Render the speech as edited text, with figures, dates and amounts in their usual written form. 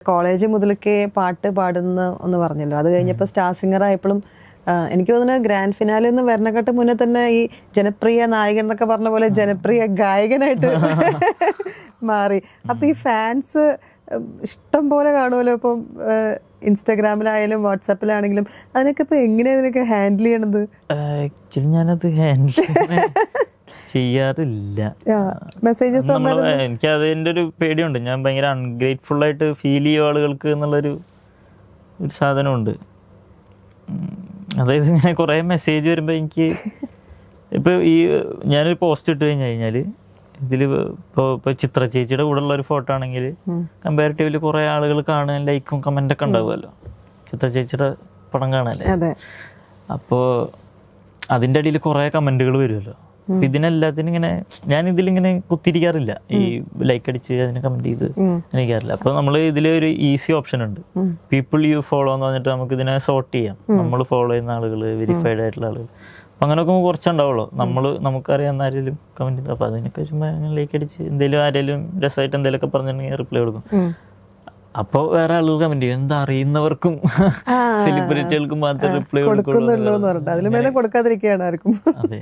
College മുതലൊക്കെ പാട്ട് പാടുന്ന ഒന്ന് പറഞ്ഞല്ലോ, അത് കഴിഞ്ഞപ്പോൾ സ്റ്റാർ സിംഗർ ആയപ്പോഴും എനിക്ക് തോന്നുന്നു ഗ്രാൻഡ് ഫിനാലെ എന്ന് വരണക്കെട്ട് മുന്നേ തന്നെ ഈ ജനപ്രിയ നായകൻ എന്നൊക്കെ പറഞ്ഞ പോലെ ജനപ്രിയ ഗായകനായിട്ട് മാറി. അപ്പൊ ഈ ഫാൻസ് ഇഷ്ടം പോലെ കാണുമല്ലോ ഇപ്പം ഇൻസ്റ്റാഗ്രാമിലായാലും വാട്സാപ്പിലാണെങ്കിലും. അതിനൊക്കെ ഇപ്പൊ എങ്ങനെയാ ഇതിനൊക്കെ ഹാൻഡിൽ ചെയ്യണത്? ആക്ച്വലി ഞാനത് ഹാൻഡിൽ ചെയ്യാറില്ല. മെസ്സേജസ് എനിക്ക് അതിൻ്റെ ഒരു പേടിയുണ്ട്. ഞാൻ ഭയങ്കര അൺഗ്രേറ്റ്ഫുൾ ആയിട്ട് ഫീൽ ചെയ്യും ആളുകൾക്ക് എന്നുള്ളൊരു സാധനമുണ്ട്. അതായത് ഇങ്ങനെ കുറേ മെസ്സേജ് വരുമ്പോൾ എനിക്ക് ഇപ്പോൾ ഈ ഞാനൊരു പോസ്റ്റ് ഇട്ട് കഴിഞ്ഞാൽ ഇതിൽ ഇപ്പോൾ ചിത്ര ചേച്ചിയുടെ കൂടെ ഉള്ള ഒരു ഫോട്ടോ ആണെങ്കിൽ കമ്പാരിറ്റീവ്ലി കുറേ ആളുകൾ കാണാൻ ലൈക്കും കമൻ്റൊക്കെ ഉണ്ടാവുമല്ലോ ചിത്ര ചേച്ചിയുടെ പടം കാണാനല്ലേ. അപ്പോൾ അതിൻ്റെ അടിയിൽ കുറേ കമൻറ്റുകൾ വരുമല്ലോ. അപ്പം ഇതിനെല്ലാത്തിനും ഇങ്ങനെ ഞാൻ ഇതിലിങ്ങനെ കുത്തിരിക്കാറില്ല, ഈ ലൈക്ക് അടിച്ച് അതിനെ കമൻറ്റ് ചെയ്ത് എനിക്കാറില്ല. അപ്പോൾ നമ്മൾ ഇതിൽ ഒരു ഈസി ഓപ്ഷൻ ഉണ്ട്, പീപ്പിൾ യു ഫോളോ എന്ന് പറഞ്ഞിട്ട് നമുക്ക് ഇതിനെ സോർട്ട് ചെയ്യാം. നമ്മൾ ഫോളോ ചെയ്യുന്ന ആളുകൾ, വെരിഫൈഡ് ആയിട്ടുള്ള ആളുകൾ, അപ്പം അങ്ങനെ നോക്കുമ്പോൾ കുറച്ചുണ്ടാവുള്ളൂ. നമുക്കറിയാവുന്ന ആരെങ്കിലും കമൻറ്റ് ചെയ്തു അപ്പോൾ അതിനൊക്കെ ചുമ്മാ ലൈക്ക് അടിച്ച് എന്തെങ്കിലും ആരെങ്കിലും രസമായിട്ട് എന്തെങ്കിലുമൊക്കെ പറഞ്ഞിട്ടുണ്ടെങ്കിൽ റിപ്ലൈ കൊടുക്കും. അപ്പോൾ വേറെ ആളുകൾ കമന്റ് ചെയ്യും, എന്താ അറിയുന്നവർക്കും സെലിബ്രിറ്റികൾക്കും മാത്രം റിപ്ലൈ കൊടുക്കുന്നുള്ളൂ എന്ന് പറഞ്ഞിട്ട് അതിലും കൊടുക്കാതിരിക്കുകയാണ് ആർക്കും. അതെ.